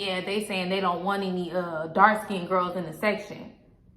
Yeah, they saying they don't want any dark-skinned girls in the section.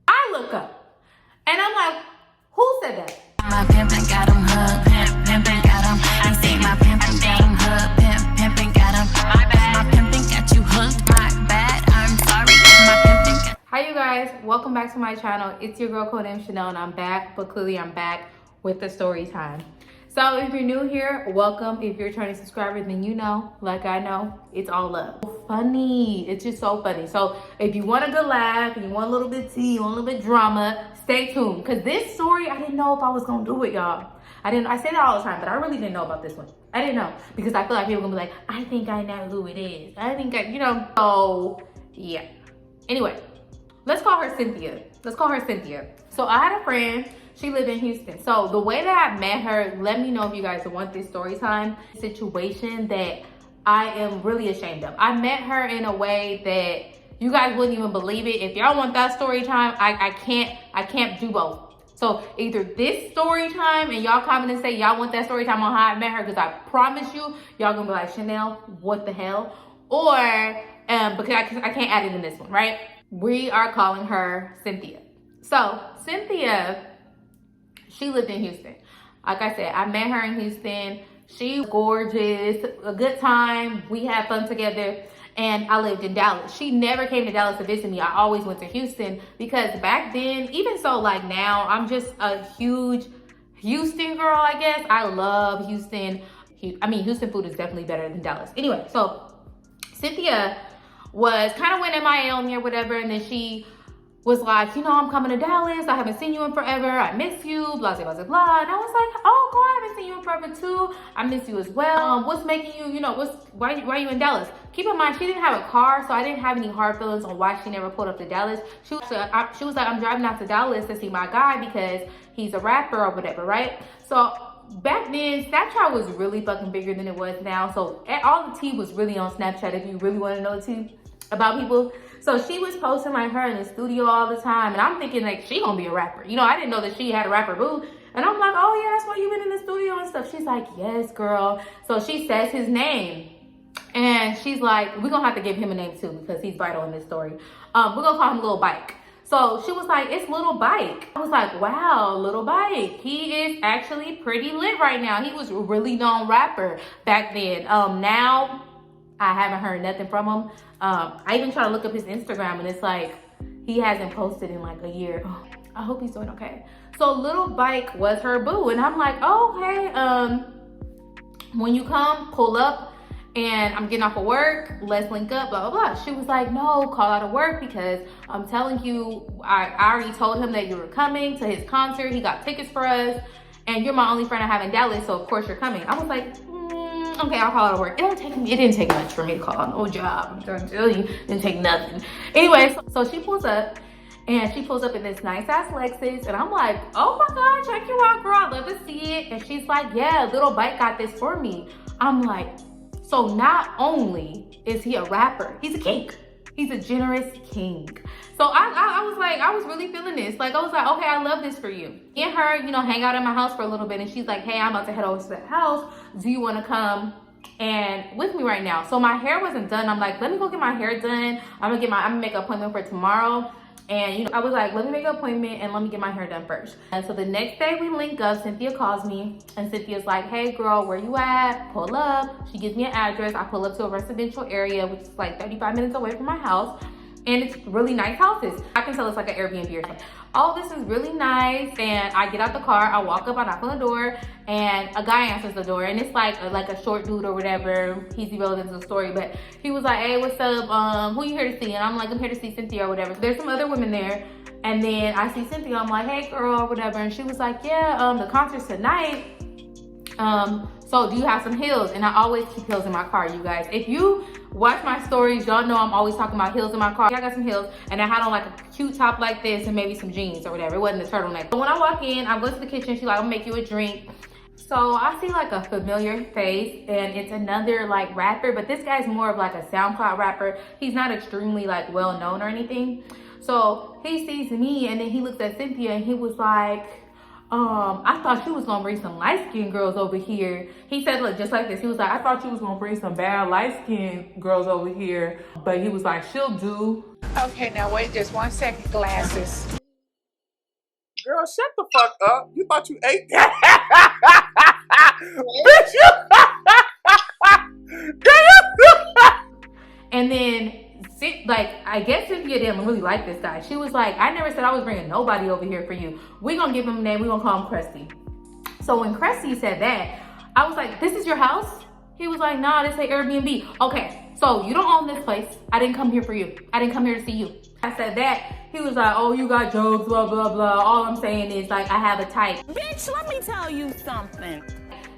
I look up, and I'm like, who said that? My pimpin' got him hooked, pimpin' got him. I say my pimpin' got him hooked, pimpin' got him. My pimpin' got you hooked, my bad, I'm sorry. My pimpin' got. Hi you guys, welcome back to my channel. It's your girl Codenamechanel, and I'm back, but clearly I'm back with the story time. So if you're new here, welcome. If you're a returning subscriber, then you know, like I know, it's all love. Funny, it's just so funny. So if you want a good laugh, and you want a little bit of tea, you want a little bit of drama, stay tuned. Cause this story, I didn't know if I was gonna do it, y'all. I say that all the time, but I really didn't know about this one. I didn't know, because I feel like people are gonna be like, I think I know who it is. I think I, so yeah. Anyway, let's call her Cynthia. So I had a friend, she lived in Houston. So the way that I met her, let me know if you guys want this story time situation that I am really ashamed of. I met her in a way that you guys wouldn't even believe it. If y'all want that story time, I can't do both. So either this story time and y'all comment and say y'all want that story time on how I met her, because I promise you, y'all gonna be like, Chanel, what the hell? Or because I can't add it in this one, right? We are calling her Cynthia. So Cynthia, she lived in Houston. Like I said, I met her in Houston. She was gorgeous, a good time. We had fun together. And I lived in Dallas. She never came to Dallas to visit me. I always went to Houston because back then, even so like now, I'm just a huge Houston girl, I guess. I love Houston. I mean, Houston food is definitely better than Dallas. Anyway, so Cynthia was kind of went MIA on me or whatever. And then she was like, I'm coming to Dallas. I haven't seen you in forever. I miss you, blah, blah, blah, blah. And I was like, oh, girl, I haven't seen you in forever too. I miss you as well. What's making you, why are you in Dallas? Keep in mind, she didn't have a car, so I didn't have any hard feelings on why she never pulled up to Dallas. She was like, I'm driving out to Dallas to see my guy because he's a rapper or whatever, right? So back then, Snapchat was really fucking bigger than it was now. So all the tea was really on Snapchat if you really want to know the tea about people. So she was posting like her in the studio all the time. And I'm thinking like, she gonna be a rapper. I didn't know that she had a rapper boo. And I'm like, oh yeah, that's why you been in the studio and stuff. She's like, yes, girl. So she says his name. And she's like, we're gonna have to give him a name too because he's vital in this story. We're gonna call him Lil Bike. So she was like, it's Little Bike. I was like, wow, Little Bike. He is actually pretty lit right now. He was a really known rapper back then. Now, I haven't heard nothing from him. I even try to look up his Instagram and it's like, he hasn't posted in like a year. Oh, I hope he's doing okay. So Little Bike was her boo. And I'm like, oh, hey, when you come, pull up and I'm getting off of work. Let's link up, blah, blah, blah. She was like, no, call out of work because I'm telling you, I already told him that you were coming to his concert. He got tickets for us and you're my only friend I have in Dallas. So of course you're coming. I was like, okay, I'll call out of work. It didn't take much for me to call out no job. I'm trying to tell you, it didn't take nothing. Anyway, so she pulls up and she pulls up in this nice ass Lexus and I'm like, oh my God, check you out, girl. I'd love to see it. And she's like, yeah, Little Bike got this for me. I'm like, so not only is he a rapper, he's a king. He's a generous king. So I was like, I was really feeling this. Like, I was like, okay, I love this for you. Me and her, hang out at my house for a little bit. And she's like, hey, I'm about to head over to that house. Do you want to come and with me right now? So my hair wasn't done. I'm like, let me go get my hair done. I'm gonna make an appointment for tomorrow. And I was like, let me make an appointment and let me get my hair done first. And so the next day we link up, Cynthia calls me and Cynthia's like, hey girl, where you at? Pull up. She gives me an address. I pull up to a residential area, which is like 35 minutes away from my house. And it's really nice houses. I can tell it's like an Airbnb or something. All this is really nice. And I get out the car, I walk up, I knock on the door, and a guy answers the door. And it's like a short dude or whatever. He's irrelevant to the story, but he was like, hey, what's up? Who you here to see? And I'm like, I'm here to see Cynthia or whatever. There's some other women there. And then I see Cynthia, I'm like, hey girl, or whatever. And she was like, yeah, the concert's tonight. So do you have some heels? And I always keep heels in my car, you guys. If you watch my stories, y'all know I'm always talking about heels in my car. I got some heels and I had on like a cute top like this and maybe some jeans or whatever. It wasn't a turtleneck. So when I walk in, I go to the kitchen. She's like, I'm gonna make you a drink. So I see like a familiar face and it's another like rapper, but this guy's more of like a SoundCloud rapper. He's not extremely like well known or anything. So he sees me and then he looks at Cynthia and he was like, I thought she was gonna bring some light-skinned girls over here. He said, look, just like this. He was like, I thought you was gonna bring some bad light-skinned girls over here. But he was like, she'll do. Okay, now wait just 1 second, glasses. Girl, shut the fuck up. You thought you ate that? Bitch, And then, like, I guess Cynthia didn't really like this guy. She was like, I never said I was bringing nobody over here for you. We gonna give him a name. We gonna call him Krusty. So when Krusty said that, I was like, this is your house? He was like, nah, this is Airbnb. Okay, so you don't own this place. I didn't come here for you. I didn't come here to see you. I said that. He was like, oh, you got jokes, blah, blah, blah. All I'm saying is, like, I have a type. Bitch, let me tell you something.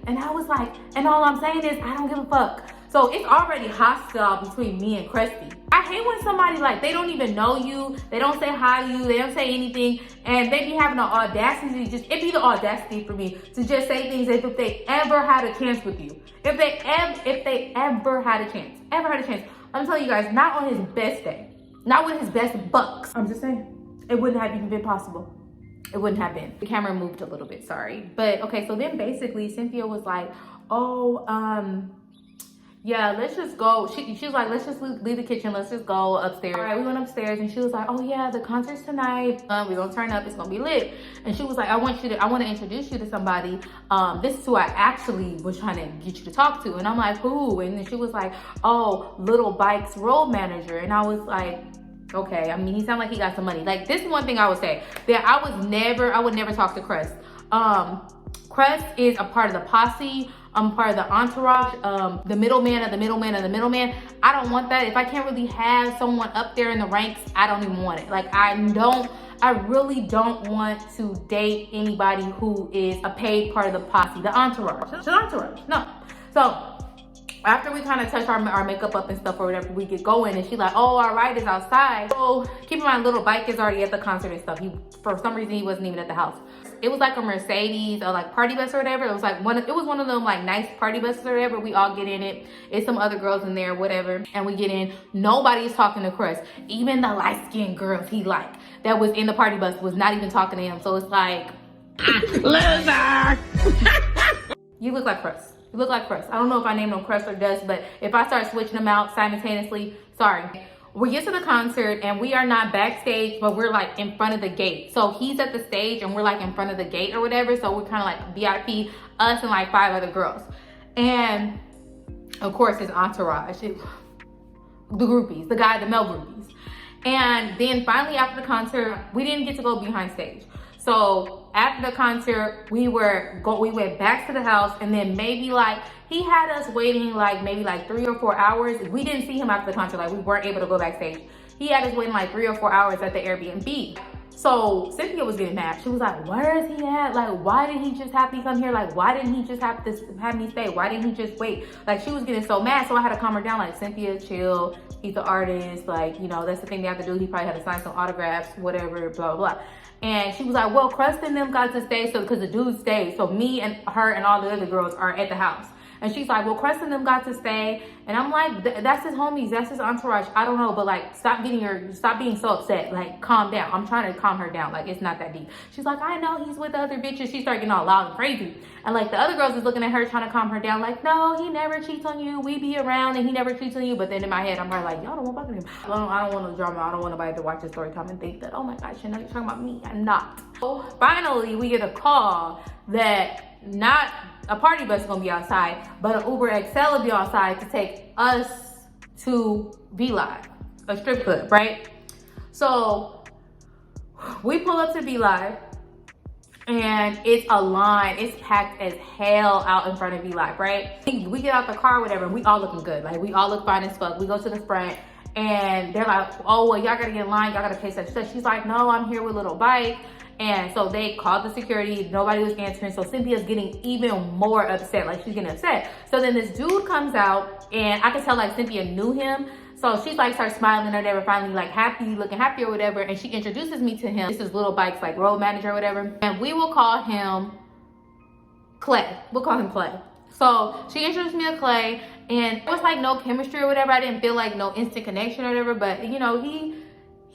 And I was like, and all I'm saying is, I don't give a fuck. So it's already hostile between me and Krusty. I hate when somebody, like, they don't even know you, they don't say hi to you, they don't say anything, and they be having the audacity, it'd be the audacity for me to just say things as if they ever had a chance with you. If they ever had a chance, I'm telling you guys, not on his best day, not with his best bucks. I'm just saying, it wouldn't have even been possible. It wouldn't have been. The camera moved a little bit, sorry. But okay, so then basically Cynthia was like, oh, yeah, let's just go. She was like, let's just leave the kitchen. Let's just go upstairs. All right, we went upstairs and she was like, oh yeah, the concert's tonight. We're gonna turn up. It's gonna be lit. And she was like, I want to introduce you to somebody. This is who I actually was trying to get you to talk to. And I'm like, who? And then she was like, oh, Little Bike's road manager. And I was like, okay. I mean, he sounded like he got some money. Like, this is one thing I would say, that I would never talk to Crest. Crest is a part of the posse. I'm part of the entourage, the middleman of the middleman of the middleman. I don't want that. If I can't really have someone up there in the ranks, I don't even want it. Like, I really don't want to date anybody who is a paid part of the posse, the entourage. The entourage, no. So after we kind of touch our makeup up and stuff or whatever, we get going, and she's like, oh, our ride is outside. So keep in mind, Little Bike is already at the concert and stuff. For some reason, he wasn't even at the house. It was like a Mercedes or like party bus or whatever. It was like one of them like nice party buses or whatever. We all get in it. It's some other girls in there, whatever. And we get in. Nobody's talking to Chris. Even the light-skinned girls he liked that was in the party bus was not even talking to him. So it's like, loser. You look like Chris. You look like Chris. I don't know if I named him Chris or Dust, but if I start switching them out simultaneously, sorry. We get to the concert and we are not backstage, but we're like in front of the gate. So he's at the stage and we're like in front of the gate or whatever. So we're kind of like VIP, us and like 5 other girls. And of course his entourage, the groupies, the male groupies. And then finally after the concert, we didn't get to go behind stage. So after the concert, we went back to the house, and then maybe like, he had us waiting like maybe like 3 or 4 hours. We didn't see him after the concert, like we weren't able to go backstage. He had us waiting like 3 or 4 hours at the Airbnb. So Cynthia was getting mad. She was like, where is he at? Like, why did he just have me come here? Like, why didn't he just have me stay? Why didn't he just wait? Like, she was getting so mad. So I had to calm her down, like, Cynthia, chill. He's an artist. Like, you know, that's the thing they have to do. He probably had to sign some autographs, whatever, blah, blah, blah. And she was like, well, Crust and them got to stay, so because the dude stayed. So me and her and all the other girls are at the house. And she's like, well, Crest and them got to stay. And I'm like, that's his homies, that's his entourage. I don't know, but like, stop being so upset. Like, calm down. I'm trying to calm her down. Like, it's not that deep. She's like, I know he's with the other bitches. She started getting all loud and crazy. And like, the other girls is looking at her trying to calm her down. Like, no, he never cheats on you. We be around and he never cheats on you. But then in my head, I'm like, y'all don't want fucking him. I don't want no drama. I don't want nobody to watch this story time and think that, oh my gosh, you know, you're talking about me. I'm not. So finally, we get a call that not a party bus is gonna be outside, but an Uber XL will be outside to take us to V-Live, a strip club, right? So we pull up to V-Live and it's a line, it's packed as hell out in front of V-Live, right? We get out the car, whatever, and we all looking good. Like, we all look fine as fuck. We go to the front and they're like, oh, well, y'all gotta get in line, y'all gotta pay such. She's like, no, I'm here with Little Bike. And so they called the security, nobody was answering. So Cynthia's getting even more upset, like she's getting upset. So then this dude comes out and I could tell like Cynthia knew him. So she's like starts smiling or whatever, finally like happy, looking happy or whatever. And she introduces me to him. This is Little Bike's like road manager or whatever. And we will call him Clay. We'll call him Clay. So she introduced me to Clay and it was like no chemistry or whatever. I didn't feel like no instant connection or whatever, but you know, he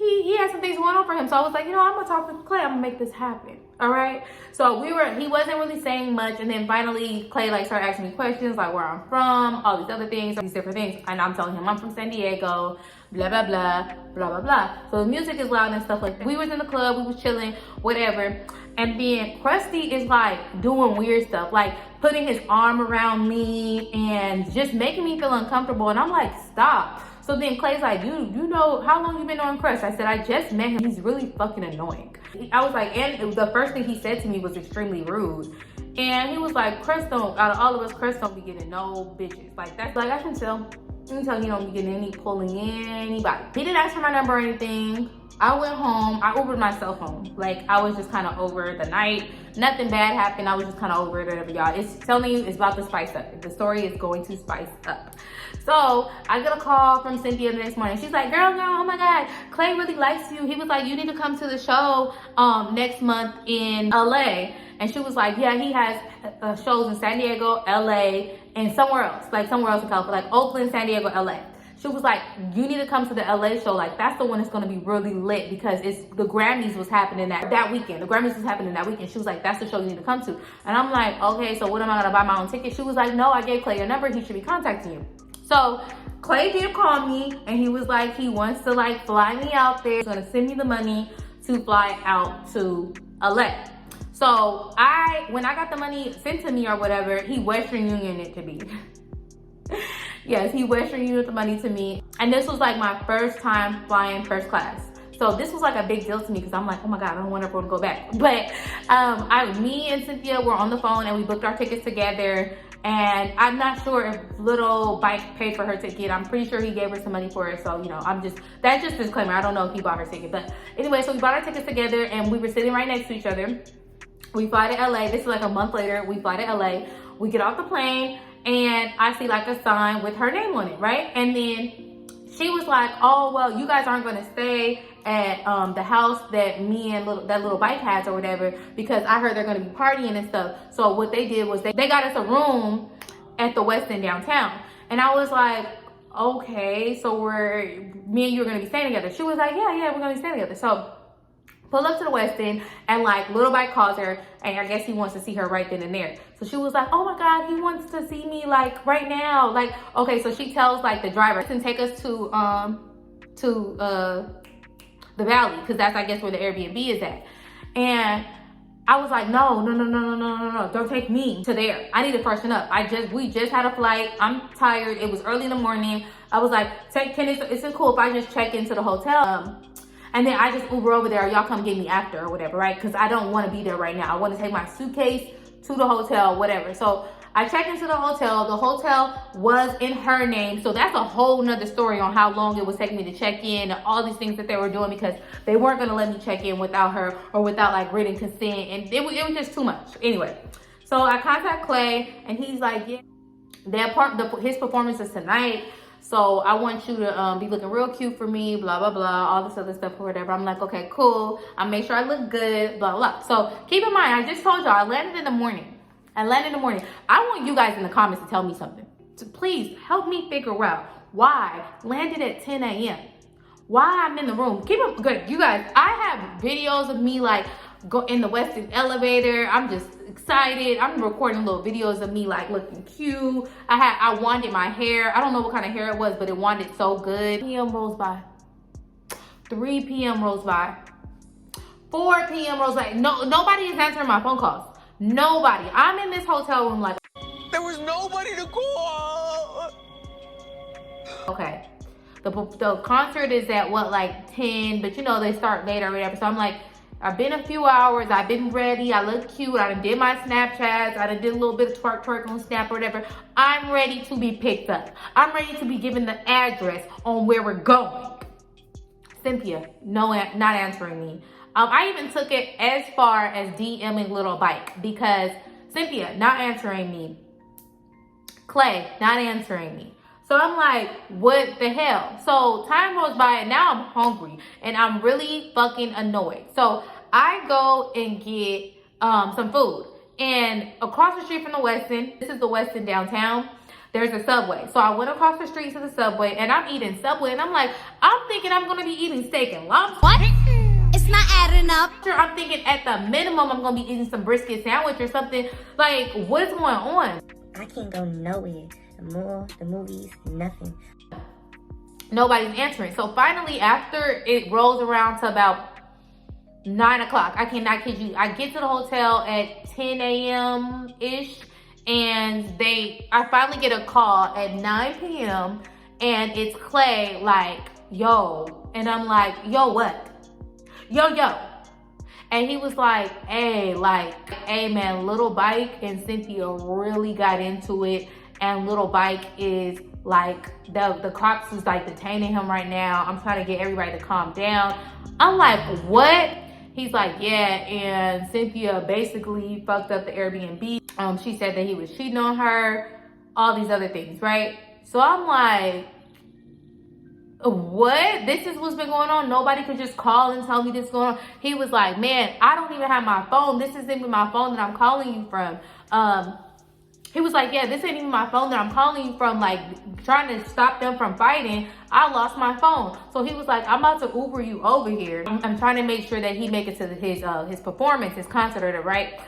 he had some things going on for him. So I was like, you know, I'm gonna talk with Clay. I'm gonna make this happen. All right. So he wasn't really saying much, and then finally Clay like started asking me questions like where I'm from, all these other things, these different things, and I'm telling him I'm from San Diego, blah blah blah blah blah blah. So the music is loud and stuff like that. We was in the club, we was chilling, whatever, and then Krusty is like doing weird stuff, like putting his arm around me and just making me feel uncomfortable, and I'm like, stop. So then Clay's like, you know how long you been on Crust? I said, I just met him. He's really fucking annoying. I was like, and the first thing he said to me was extremely rude. And he was like, Crust don't, out of all of us, Crust don't be getting no bitches. Like, that's like, I can tell he don't be getting any pulling anybody. He didn't ask for my number or anything. I went home. I Ubered myself home. Like, I was just kind of over the night. Nothing bad happened. I was just kind of over it, whatever, y'all. It's telling you, it's about to spice up. The story is going to spice up. So I get a call from Cynthia the next morning. She's like, girl, oh my God, Clay really likes you. He was like, you need to come to the show next month in LA. And she was like, yeah, he has shows in San Diego, LA, and somewhere else in California, like Oakland, San Diego, LA. She was like, you need to come to the LA show. Like, that's the one that's going to be really lit because the Grammys was happening that weekend. The Grammys was happening that weekend. She was like, that's the show you need to come to. And I'm like, okay, so what am I going to buy my own ticket? She was like, no, I gave Clay your number. He should be contacting you. So Clay did call me and he was like, he wants to like fly me out there. He's going to send me the money to fly out to LA. So when I got the money sent to me or whatever, he Western Union it to be. Yes, he Western Union the money to me. And this was like my first time flying first class. So this was like a big deal to me because I'm like, oh my God, I don't want everyone to go back. But me and Cynthia were on the phone and we booked our tickets together. And I'm not sure if Little Bike paid for her ticket. I'm pretty sure he gave her some money for it. So, you know, that's just disclaimer. I don't know if he bought her ticket. But anyway, so we bought our tickets together and we were sitting right next to each other. We fly to LA. This is like a month later. We fly to LA. We get off the plane and I see like a sign with her name on it, right? And then she was like, oh, well, you guys aren't going to stay at the house that me and Little Bike has or whatever, because I heard they're going to be partying and stuff. So what they did was they got us a room at the West End downtown. And I was like, okay, so me and you are going to be staying together. She was like, yeah, we're going to be staying together. So pull up to the West End and like Little Bike calls her and I guess he wants to see her right then and there. So she was like, oh my God, he wants to see me like right now. Like, okay, so she tells like the driver to take us to the Valley, because that's I guess where the Airbnb is at. And I was like, no, don't take me to there. I need to freshen up. We just had a flight. I'm tired. It was early in the morning. I was like, is it cool if I just check into the hotel? And then I just Uber over there, or y'all come get me after or whatever, right? Because I don't want to be there right now. I want to take my suitcase to the hotel, whatever. So I checked into the hotel. The hotel was in her name. So that's a whole nother story on how long it was taking me to check in and all these things that they were doing because they weren't going to let me check in without her or without like written consent. And it was just too much. Anyway, so I contact Clay and he's like, yeah, his performance is tonight. So I want you to be looking real cute for me, blah, blah, blah, all this other stuff or whatever. I'm like, okay, cool. I'll make sure I look good, blah, blah. So keep in mind, I just told y'all I landed in the morning. I want you guys in the comments to tell me something. So please help me figure out why I landed at 10 a.m. Why I'm in the room. Keep it good. You guys, I have videos of me like go in the West End elevator. I'm just excited. I'm recording little videos of me like looking cute. I wanded my hair. I don't know what kind of hair it was, but it wanded so good. 3 p.m. rolls by. 3 p.m. rolls by. 4 p.m. rolls by. Nobody is answering my phone calls. Nobody. I'm in this hotel room like, there was nobody to call. okay. The concert is at what, like 10, but you know they start later or whatever. So I'm like, I've been a few hours, I've been ready, I look cute, I done did my Snapchats, I done did a little bit of twerk on Snap or whatever. I'm ready to be picked up. I'm ready to be given the address on where we're going. Cynthia, not answering me. I even took it as far as DMing Little Bike because Cynthia not answering me. Clay not answering me. So I'm like, what the hell? So time goes by and now I'm hungry and I'm really fucking annoyed. So I go and get some food. And across the street from the West End, this is the West End downtown, there's a Subway. So I went across the street to the Subway, and I'm eating Subway, and I'm like, I'm thinking I'm gonna be eating steak and lobster. What? It's not adding up. I'm thinking at the minimum I'm gonna be eating some brisket sandwich or something. Like, what is going on? I can't go nowhere. The mall, the movies, nothing. Nobody's answering. So finally, after it rolls around to about 9 o'clock, I cannot kid you, I get to the hotel at 10 a.m. ish, and I finally get a call at 9 p.m. and it's Clay, like, yo. And I'm like, yo, what? Yo. And he was like, hey man, Little Bike and Cynthia really got into it, and Little Bike is like, the cops is like detaining him right now. I'm trying to get everybody to calm down. I'm like, what? He's like, yeah, and Cynthia basically fucked up the Airbnb. She said that he was cheating on her, all these other things, right? So I'm like, what? This is what's been going on? Nobody could just call and tell me this is going on? He was like, man, I don't even have my phone. This isn't even my phone that I'm calling you from. He was like, yeah, this ain't even my phone that I'm calling you from, like, trying to stop them from fighting. I lost my phone. So he was like, I'm about to Uber you over here. I'm trying to make sure that he make it to his performance, his concert, right?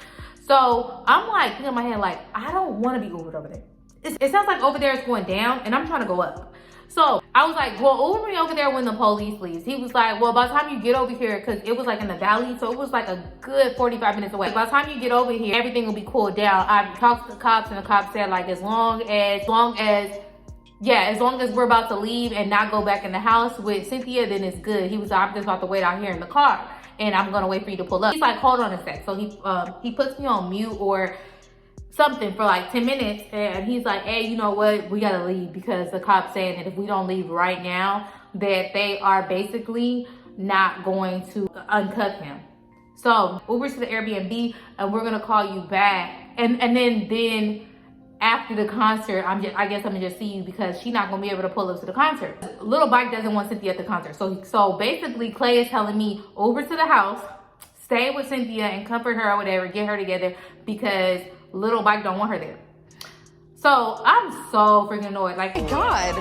So I'm like, in my head, like, I don't want to be Ubered over there. It sounds like over there is going down, and I'm trying to go up. So I was like, well, Uber me over there when the police leaves. He was like, well, by the time you get over here, because it was like in the valley, so it was like a good 45 minutes away. By the time you get over here, everything will be cooled down. I talked to the cops, and the cops said, like, as long as we're about to leave and not go back in the house with Cynthia, then it's good. He was like, I'm just about to wait out here in the car, and I'm gonna wait for you to pull up. He's like, hold on a sec. So he puts me on mute or something for like 10 minutes, and he's like, hey, you know what, we gotta leave, because the cops saying that if we don't leave right now, that they are basically not going to uncuff him. So Uber's to the Airbnb, and we're gonna call you back, and then after the concert, I guess I'm gonna just see you, because she's not gonna be able to pull up to the concert. Little Bike doesn't want Cynthia at the concert. So basically Clay is telling me, Uber to the house, stay with Cynthia and comfort her or whatever, get her together, because Little Bike don't want her there. So I'm so freaking annoyed. Like, God,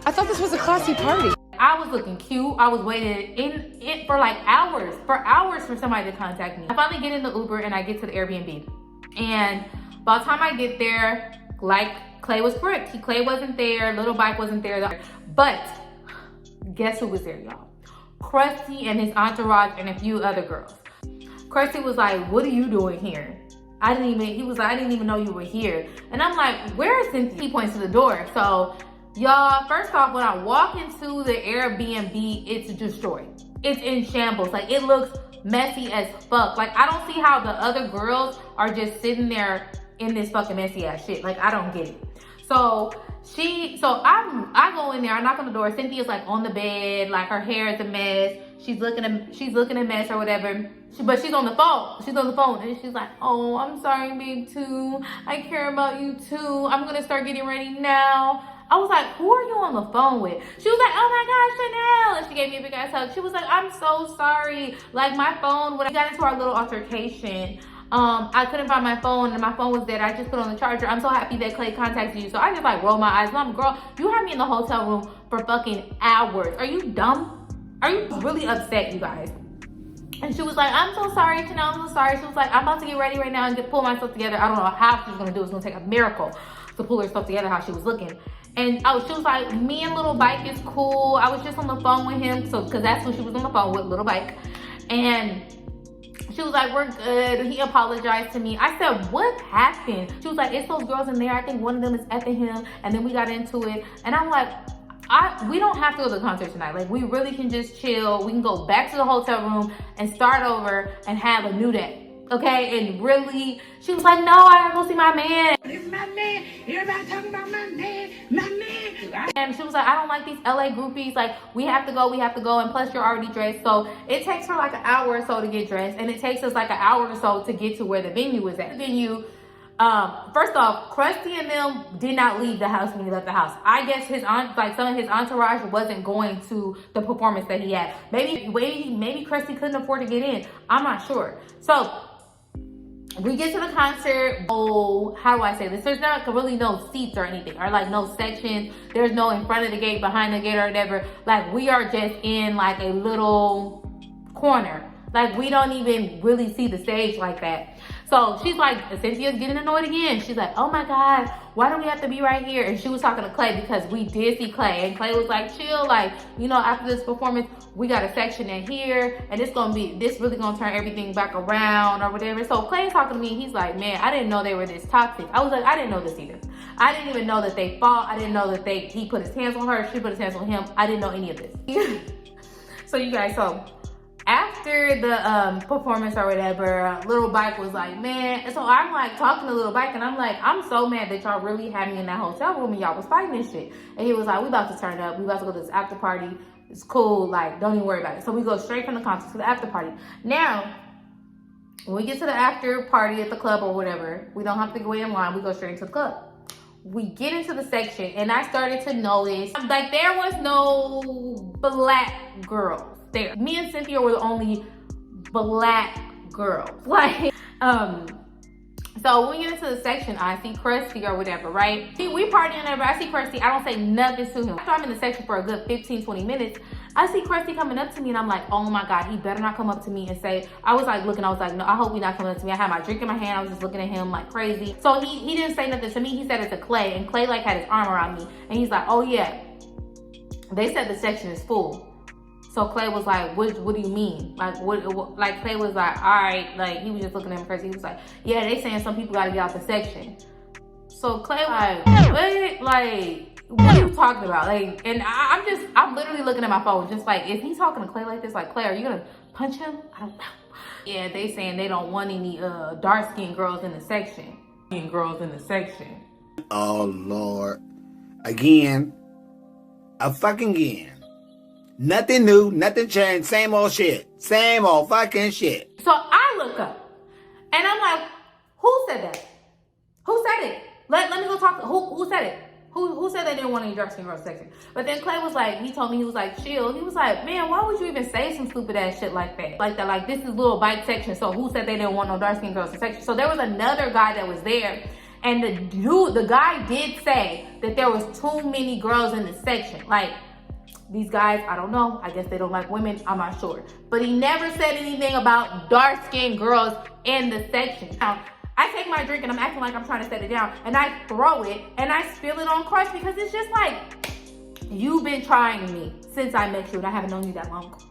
I thought this was a classy party. I was looking cute. I was waiting in for like hours for somebody to contact me. I finally get in the Uber and I get to the Airbnb. And by the time I get there, like, Clay was correct. Clay wasn't there. Little Bike wasn't there. But guess who was there, y'all? Krusty and his entourage and a few other girls. Krusty was like, what are you doing here? He was like, I didn't even know you were here. And I'm like, where is Cynthia? He points to the door. So y'all, first off, when I walk into the Airbnb, it's destroyed. It's in shambles. Like, it looks messy as fuck. Like, I don't see how the other girls are just sitting there in this fucking messy ass shit. Like, I don't get it. So I go in there, I knock on the door. Cynthia's like on the bed, like her hair is a mess. She's looking a mess or whatever. But she's on the phone. And she's like, oh, I'm sorry, babe, too. I care about you too. I'm gonna start getting ready now. I was like, who are you on the phone with? She was like, oh my gosh, Chanel. And she gave me a big ass hug. She was like, I'm so sorry. Like, my phone, when I got into our little altercation, I couldn't find my phone, and my phone was dead. I just put on the charger. I'm so happy that Clay contacted you. So I just like roll my eyes. I'm, girl, you had me in the hotel room for fucking hours. Are you dumb? Are you really upset, you guys? And she was like, I'm so sorry, Chanel, I'm so sorry. She was like, I'm about to get ready right now and pull myself together. I don't know how she was gonna do it. It's gonna take a miracle to pull herself together how she was looking. And she was like, me and Little Bike is cool. I was just on the phone with him. So, cause that's who she was on the phone with, Little Bike. And she was like, we're good. He apologized to me. I said, what happened? She was like, it's those girls in there. I think one of them is effing him. And then we got into it. And I'm like, we don't have to go to the concert tonight. Like, we really can just chill. We can go back to the hotel room and start over and have a new day. Okay? And really, she was like, no, I gotta go see my man. This is my man. Everybody talking about my man. And she was like, I don't like these LA groupies. Like, we have to go. And plus, you're already dressed. So it takes her like an hour or so to get dressed. And it takes us like an hour or so to get to where the venue is at. The venue, first off, Krusty and them did not leave the house when he left the house. I guess some of his entourage wasn't going to the performance that he had. Maybe Krusty couldn't afford to get in. I'm not sure. So we get to the concert. Oh, how do I say this? There's not really no seats or anything, or like no sections. There's no in front of the gate, behind the gate, or whatever. Like we are just in like a little corner. Like we don't even really see the stage like that. So she's like, Cynthia's getting annoyed again. She's like, oh my God, why do we have to be right here? And she was talking to Clay because we did see Clay. And Clay was like, chill, like, you know, after this performance, we got a section in here and this really gonna turn everything back around or whatever. So Clay's talking to me. He's like, man, I didn't know they were this toxic. I was like, I didn't know this either. I didn't even know that they fought. I didn't know that he put his hands on her. She put his hands on him. I didn't know any of this. So you guys, after the performance or whatever, Little Bike was like, man. So I'm like talking to Little Bike and I'm like, I'm so mad that y'all really had me in that hotel room and y'all was fighting this shit. And he was like, we about to turn up. We about to go to this after party. It's cool. Like, don't even worry about it. So we go straight from the concert to the after party. Now, when we get to the after party at the club or whatever, we don't have to go in line. We go straight into the club. We get into the section and I started to notice like there was no black girls there. Me and Cynthia were the only black girls. Like, so when we get into the section, I see Krusty or whatever, right? We partying there, but I see Krusty. I don't say nothing to him. After I'm in the section for a good 15, 20 minutes, I see Krusty coming up to me and I'm like, oh my God, he better not come up to me and say, I was like looking, I was like, no, I hope he's not coming up to me. I had my drink in my hand. I was just looking at him like crazy. So he didn't say nothing to me. He said it to Clay, and Clay like had his arm around me. And he's like, oh yeah, they said the section is full. So Clay was like, what do you mean? Like, what, like Clay was like, all right, like he was just looking at him crazy. He was like, yeah, they saying some people gotta get out the section. So Clay like, what? Like, what are you talking about? Like, and I'm literally looking at my phone, just like, is he talking to Clay like this? Like, Clay, are you gonna punch him? I don't know. Yeah, they saying they don't want any dark-skinned girls in the section. Oh Lord. Again. Again. Nothing new, nothing changed, same old shit. Same old fucking shit. So I look up and I'm like, who said that? Who said it? Let me go talk. Who said it? Who said they didn't want any dark skin girls section? But then Clay was like, he told me, he was like, chill. He was like, man, why would you even say some stupid ass shit like that? Like this is Little Bike section. So who said they didn't want no dark skin girls in section? So there was another guy that was there. And the guy did say that there was too many girls in the section. Like, these guys, I don't know. I guess they don't like women. I'm not sure. But he never said anything about dark-skinned girls in the section. Now, I take my drink and I'm acting like I'm trying to set it down. And I throw it and I spill it on Crush because it's just like, you've been trying me since I met you and I haven't known you that long.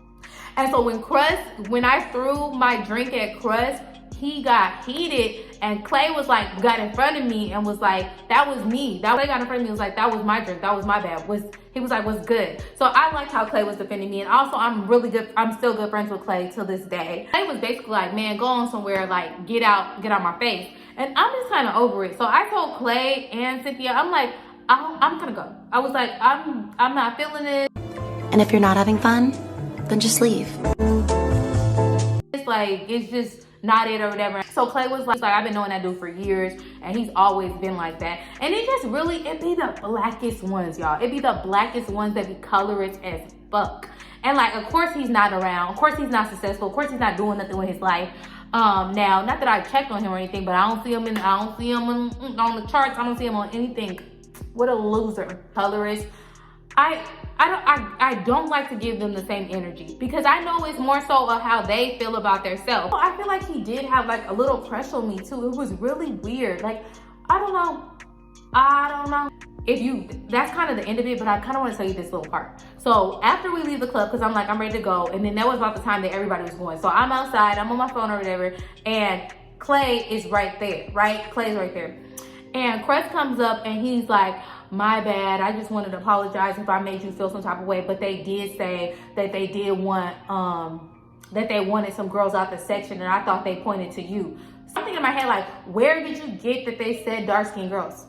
And so when I threw my drink at Crush, he got heated and Clay was like, got in front of me and was like, that was me. Clay got in front of me and was like, that was my drink. That was my bad. He was like, what's good? So I liked how Clay was defending me. And also I'm still good friends with Clay till this day. Clay was basically like, man, go on somewhere, like get out my face. And I'm just kind of over it. So I told Clay and Cynthia, I'm like, I'm gonna go. I was like, I'm not feeling it. And if you're not having fun, then just leave. It's like, it's just not it or whatever. So Clay was like, I've been knowing that dude for years and he's always been like that. And it just really, it be the blackest ones, y'all. It be the blackest ones that be colorist as fuck. And like, of course he's not around. Of course he's not successful. Of course he's not doing nothing with his life. Now, not that I checked on him or anything, but I don't see him on the charts. I don't see him on anything. What a loser. Colorist. I don't like to give them the same energy because I know it's more so of how they feel about themselves. I feel like he did have like a little crush on me too. It was really weird. Like, I don't know. That's kind of the end of it, but I kind of want to tell you this little part. So after we leave the club, because I'm ready to go, and then that was about the time that everybody was going. So I'm outside, I'm on my phone or whatever, and Clay is right there, right? Clay's right there. And Crest comes up and he's like, my bad, I just wanted to apologize if I made you feel some type of way, but they did say that they did want, that they wanted some girls out the section, and I thought they pointed to you. Something in my head like, where did you get that they said dark-skinned girls?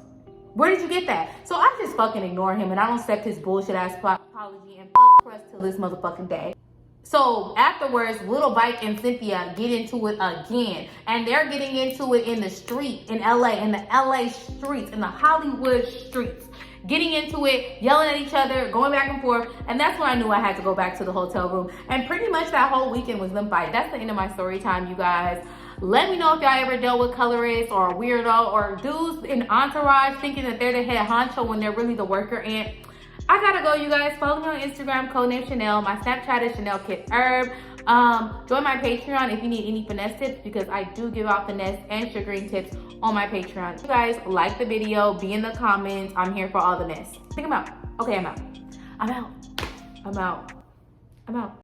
Where did you get that? So I just fucking ignore him and I don't accept his bullshit ass apology and fuck Crest till this motherfucking day. So afterwards, Little Bike and Cynthia get into it again. And they're getting into it in the street in LA, in the LA streets, in the Hollywood streets. Getting into it, yelling at each other, going back and forth. And that's when I knew I had to go back to the hotel room. And pretty much that whole weekend was them fighting. That's the end of my story time, you guys. Let me know if y'all ever dealt with colorists or a weirdo or dudes in entourage thinking that they're the head honcho when they're really the worker ant. I gotta go, you guys. Follow me on Instagram, Codenamechanel. My Snapchat is Chanel Kit Herb. Join my Patreon if you need any finesse tips, because I do give out finesse and sugaring tips on my Patreon. You guys like the video, be in the comments. I'm here for all the mess. I think I'm out. Okay, I'm out. I'm out. I'm out. I'm out.